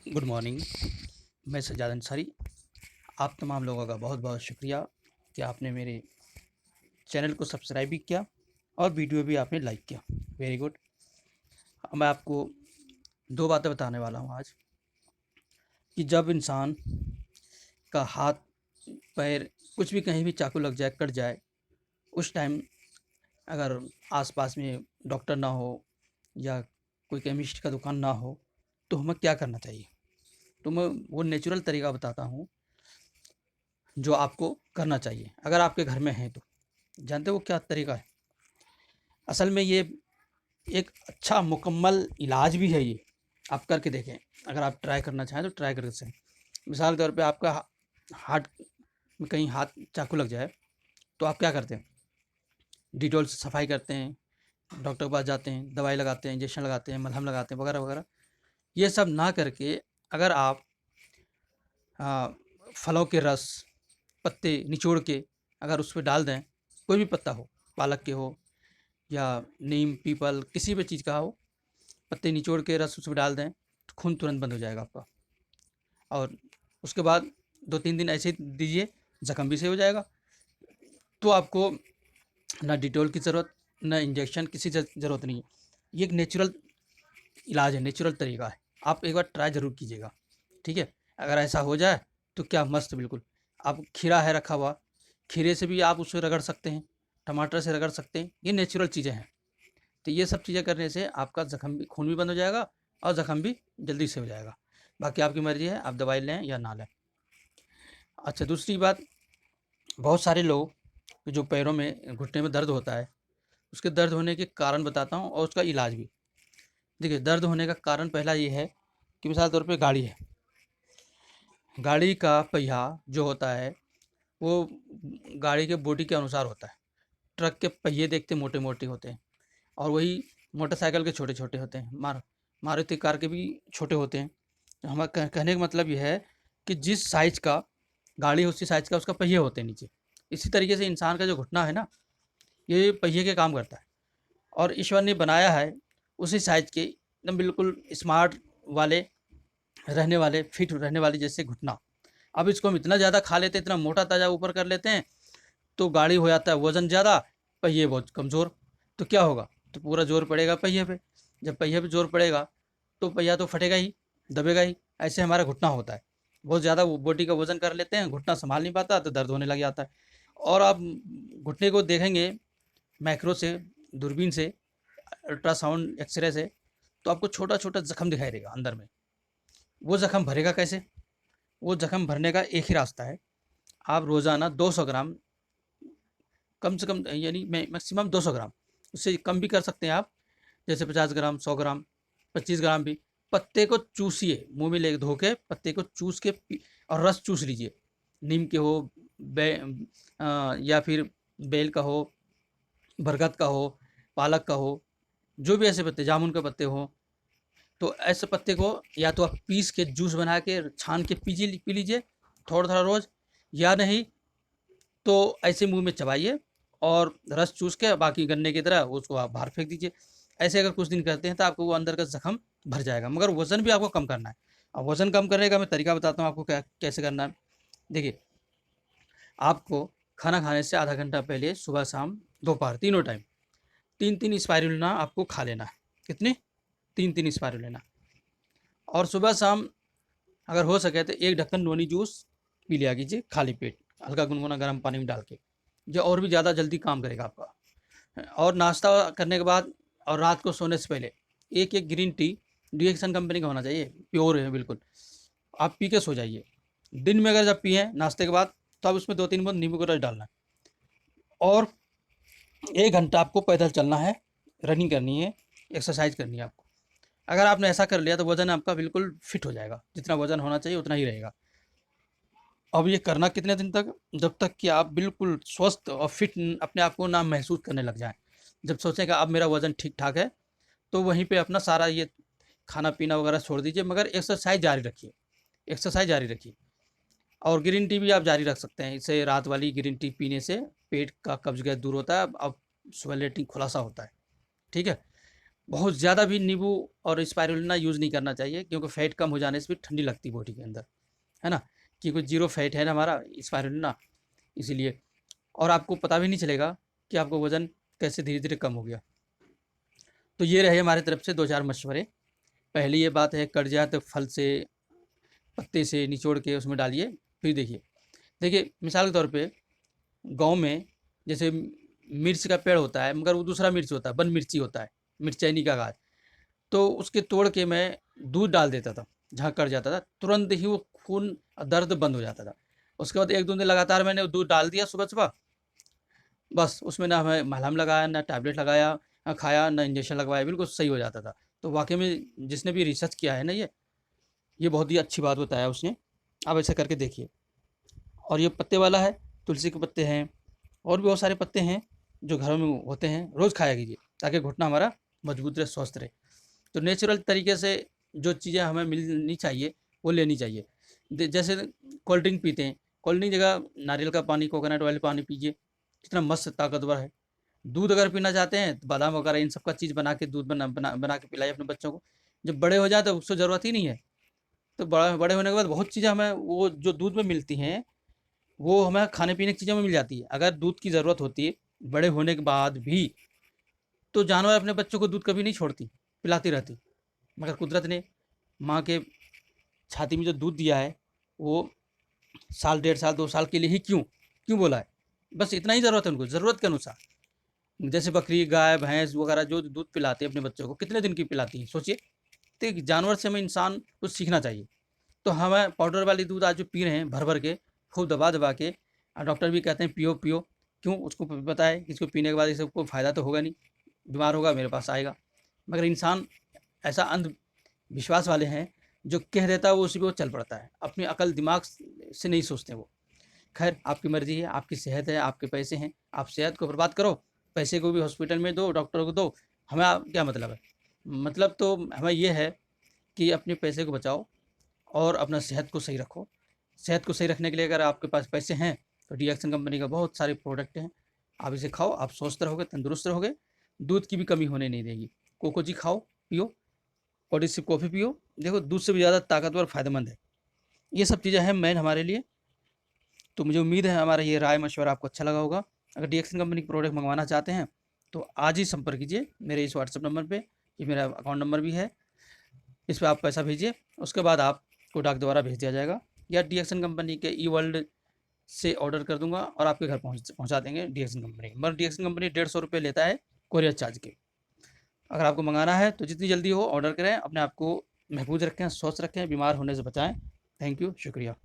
Good morning. मैं सज्जाद अंसारी। आप तमाम लोगों का बहुत बहुत शुक्रिया कि आपने मेरे चैनल को सब्सक्राइब भी किया और वीडियो भी आपने लाइक किया। Very good. मैं आपको दो बातें बताने वाला हूँ आज कि जब इंसान का हाथ पैर कुछ भी कहीं भी चाकू लग जाए, कट जाए, उस टाइम अगर आसपास में डॉक्टर ना हो या कोई केमिस्ट का दुकान ना हो तो हमें क्या करना चाहिए। तो मैं वो नेचुरल तरीका बताता हूँ जो आपको करना चाहिए अगर आपके घर में है तो। जानते हो वो क्या तरीका है? असल में ये एक अच्छा मुकम्मल इलाज भी है ये। आप करके देखें, अगर आप ट्राई करना चाहें तो ट्राई करके सकें। मिसाल के तौर पे आपका हार्ट में कहीं हाथ चाकू लग जाए तो आप क्या करते हैं? डिटॉल से सफाई करते हैं, डॉक्टर के पास जाते हैं, दवाई लगाते हैं, इंजेक्शन लगाते हैं, मलहम लगाते हैं, वगैरह वगैरह। ये सब ना करके अगर आप फलों के रस, पत्ते निचोड़ के अगर उस पे डाल दें, कोई भी पत्ता हो, पालक के हो या नीम, पीपल, किसी भी चीज़ का हो, पत्ते निचोड़ के रस उसमें डाल दें तो खून तुरंत बंद हो जाएगा आपका। और उसके बाद 2-3 दिन ऐसे ही दीजिए, ज़ख्म भी सही हो जाएगा। तो आपको ना डिटॉल की ज़रूरत, ना इंजेक्शन, किसी ज़रूरत नहीं है। ये एक नेचुरल इलाज है, नेचुरल तरीका है। आप एक बार ट्राई ज़रूर कीजिएगा, ठीक है? अगर ऐसा हो जाए तो क्या मस्त बिल्कुल। आप खीरा है रखा हुआ, खीरे से भी आप उसे रगड़ सकते हैं, टमाटर से रगड़ सकते हैं, ये नेचुरल चीज़ें हैं। तो ये सब चीज़ें करने से आपका ज़ख्म भी, खून भी बंद हो जाएगा और ज़ख्म भी जल्दी से हो जाएगा। बाकी आपकी मर्ज़ी है, आप दवाई लें या ना लें। अच्छा, दूसरी बात, बहुत सारे लोग के जो पैरों में, घुटने में दर्द होता है, उसके दर्द होने के कारण बताता हूँ और उसका इलाज भी। देखिए, दर्द होने का कारण पहला ये है कि मिसाल तौर पे गाड़ी है, गाड़ी का पहिया जो होता है वो गाड़ी के बॉडी के अनुसार होता है। ट्रक के पहिए देखते मोटे मोटे होते हैं और वही मोटरसाइकिल के छोटे छोटे होते हैं, मारुति कार के भी छोटे होते हैं। तो हमारा कहने का मतलब ये है कि जिस साइज का गाड़ी है उसी साइज का उसका पहिए होते हैं नीचे। इसी तरीके से इंसान का जो घुटना है ना, ये पहिए के काम करता है और ईश्वर ने बनाया है उसी साइज के, एकदम बिल्कुल स्मार्ट वाले रहने वाले, फिट रहने वाले जैसे घुटना। अब इसको हम इतना ज़्यादा खा लेते हैं, इतना मोटा ताजा ऊपर कर लेते हैं, तो गाड़ी हो जाता है वज़न ज़्यादा, पहिए बहुत कमज़ोर। तो क्या होगा? तो पूरा ज़ोर पड़ेगा पहिए पे। जब पहिए पे ज़ोर पड़ेगा तो पहिया तो फटेगा ही, दबेगा ही। ऐसे हमारा घुटना होता है। बहुत ज़्यादा वो बॉडी का वज़न कर लेते हैं, घुटना सँभाल नहीं पाता तो दर्द होने लग जाता है। और आप घुटने को देखेंगे मैक्रो से, दूरबीन से, अल्ट्रासाउंड, एक्स-रे से, तो आपको छोटा-छोटा ज़ख्म दिखाई देगा अंदर में। वो ज़ख्म भरेगा कैसे? वो ज़ख्म भरने का एक ही रास्ता है, आप रोज़ाना 200 ग्राम, कम से कम यानी मैक्सिमम 200 ग्राम, उससे कम भी कर सकते हैं आप, जैसे 50 ग्राम, 100 ग्राम, 25 ग्राम भी। पत्ते को चूसिए, मुँह में ले धो के पत्ते को चूस के और रस चूस लीजिए। नीम के हो, या फिर बेल का हो, बरगद का हो, पालक का हो, जो भी ऐसे पत्ते, जामुन के पत्ते हों, तो ऐसे पत्ते को या तो आप पीस के जूस बना के छान के पी लीजिए थोड़ा थोड़ा रोज़, या नहीं तो ऐसे मुंह में चबाइए और रस चूस के बाकी गन्ने की तरह उसको आप बाहर फेंक दीजिए। ऐसे अगर कुछ दिन करते हैं तो आपको वो अंदर का जख्म भर जाएगा, मगर वज़न भी आपको कम करना है। अब वज़न कम करने का मैं तरीका बताता हूँ आपको क्या कैसे करना है। देखिए, आपको खाना खाने से आधा घंटा पहले सुबह शाम दोपहर तीनों टाइम तीन तीन स्पायरुलिना आपको खा लेना है। कितनी? तीन तीन स्पायरुलिना। और सुबह शाम अगर हो सके तो एक ढक्कन नोनी जूस पी लिया कीजिए खाली पेट, हल्का गुनगुना गर्म पानी में डाल के। जो और भी ज़्यादा जल्दी काम करेगा आपका। और नाश्ता करने के बाद और रात को सोने से पहले एक एक ग्रीन टी, डिएक्सन कंपनी का होना चाहिए, प्योर है बिल्कुल, आप पी के सो जाइए। दिन में अगर जब पिए नाश्ते के बाद तो आप उसमें 2-3 बूंद नींबू का रस डालना है। और 1 घंटा आपको पैदल चलना है, रनिंग करनी है, एक्सरसाइज करनी है आपको। अगर आपने ऐसा कर लिया तो वज़न आपका बिल्कुल फिट हो जाएगा, जितना वज़न होना चाहिए उतना ही रहेगा। अब ये करना कितने दिन तक? जब तक कि आप बिल्कुल स्वस्थ और फिट अपने आप को ना महसूस करने लग जाएँ। जब सोचें कि अब मेरा वज़न ठीक-ठाक है, तो वहीं पे अपना सारा ये खाना-पीना वगैरह छोड़ दीजिए, मगर एक्सरसाइज़ जारी रखिए, एक्सरसाइज़ जारी रखिए। और ग्रीन टी भी आप जारी रख सकते हैं। इससे रात वाली ग्रीन टी पीने से पेट का कब्ज़ गैस दूर होता है, अब सुबह लेटिन खुलासा होता है, ठीक है? बहुत ज़्यादा भी नींबू और स्पाइरुलिना यूज़ नहीं करना चाहिए, क्योंकि फैट कम हो जाने से भी ठंडी लगती है बॉडी के अंदर, है ना? क्योंकि ज़ीरो फैट है ना हमारा स्पाइरुलिना, इसीलिए। और आपको पता भी नहीं चलेगा कि आपको वज़न कैसे धीरे-धीरे कम हो गया। तो ये रहे हमारी तरफ से 2-4 मशवरे। पहली ये बात है, कट जाए तो फल से, पत्ते से निचोड़ के उसमें डालिए। फिर देखिए मिसाल के तौर पे गाँव में जैसे मिर्च का पेड़ होता है, मगर वो दूसरा मिर्च होता है, वन मिर्ची होता है, मिर्चैनी का गाछ। तो उसके तोड़ के मैं दूध डाल देता था, जहाँ कट जाता था, तुरंत ही वो खून दर्द बंद हो जाता था। उसके बाद 1-2 दिन लगातार मैंने वो दूध डाल दिया सुबह-सुबह, बस उसमें ना मैं मलहम लगाया, ना टैबलेट लगाया, ना खाया, ना इंजेक्शन लगवाया, बिल्कुल सही हो जाता था। तो वाक़ई में जिसने भी रिसर्च किया है ना ये बहुत ही अच्छी बात बताया उसने। आप ऐसा करके देखिए। और ये पत्ते वाला है, तुलसी के पत्ते हैं, और भी बहुत सारे पत्ते हैं जो घरों में होते हैं, रोज़ खाया कीजिए ताकि घुटना हमारा मजबूत रहे, स्वस्थ रहे। तो नेचुरल तरीके से जो चीज़ें हमें मिलनी चाहिए वो लेनी चाहिए। जैसे कोल्ड ड्रिंक पीते हैं, कोल्ड ड्रिंक जगह नारियल का पानी, कोकोनट वाले पानी पीजिए, कितना मस्त ताकतवर है। दूध अगर पीना चाहते हैं तो बादाम वगैरह इन सब का चीज़ बना के दूध बना के पिलाइए अपने बच्चों को। जब बड़े हो जाए तो उसको ज़रूरत ही नहीं है। तो बड़े होने के बाद बहुत चीज़ें हमें वो जो दूध में मिलती हैं, वो हमें खाने पीने की चीज़ों में मिल जाती है। अगर दूध की ज़रूरत होती है बड़े होने के बाद भी, तो जानवर अपने बच्चों को दूध कभी नहीं छोड़ती, पिलाती रहती। मगर कुदरत ने माँ के छाती में जो दूध दिया है, वो साल, 1.5 साल, 2 साल के लिए ही क्यों बोला है? बस इतना ही ज़रूरत है उनको, ज़रूरत के अनुसार। जैसे बकरी, गाय, भैंस वगैरह जो दूध पिलाती है अपने बच्चों को, कितने दिन की पिलाती हैं सोचिए। तो एक जानवर से हमें इंसान कुछ सीखना चाहिए। तो हमें पाउडर वाली दूध आज जो पी रहे हैं भर-भर के, खूब दबा-दबा के, डॉक्टर भी कहते हैं पियो। क्यों? उसको पता है कि इसको पीने के बाद इससे कोई फ़ायदा तो होगा नहीं, बीमार होगा, मेरे पास आएगा। मगर इंसान ऐसा अंधविश्वास वाले हैं, जो कह देता है वो उसी पे वो चल पड़ता है। अपनी अकल दिमाग से नहीं सोचते वो। खैर, आपकी मर्ज़ी है, आपकी सेहत है, आपके पैसे हैं, आप सेहत को बर्बाद करो, पैसे को भी हॉस्पिटल में दो, डॉक्टर को दो, हमें क्या मतलब है? मतलब तो हमें ये है कि अपने पैसे को बचाओ और अपना सेहत को सही रखो। सेहत को सही रखने के लिए अगर आपके पास पैसे हैं, तो डी-एक्सन कंपनी का बहुत सारे प्रोडक्ट हैं। आप इसे खाओ, आप स्वस्थ रहोगे, तंदुरुस्त रहोगे, दूध की भी कमी होने नहीं देगी। कोको जी खाओ, पियो, और इससे कॉफ़ी पियो। देखो दूध से भी ज़्यादा ताकतवर, फ़ायदेमंद है। ये सब चीज़ें हैं मेन हमारे लिए। तो मुझे उम्मीद है हमारा ये राय मशवरा आपको अच्छा लगा होगा। अगर डी-एक्सन कंपनी के प्रोडक्ट मंगवाना चाहते हैं, तो आज ही संपर्क कीजिए मेरे इस व्हाट्सएप नंबर पे। ये मेरा अकाउंट नंबर भी है, इस पे आप पैसा भेजिए, उसके बाद आपको डाक द्वारा भेज दिया जाएगा, या डी-एक्सन कंपनी के ई-वर्ल्ड से ऑर्डर कर दूँगा और आपके घर पहुँचा देंगे डी-एक्सन कंपनी। मगर डी-एक्सन कंपनी ₹150 लेता है कोरियर चार्ज के। अगर आपको मंगाना है तो जितनी जल्दी हो ऑर्डर करें, अपने आप को महफूज़ रखें, स्वस्थ रखें, बीमार होने से बचाएँ। थैंक यू, शुक्रिया।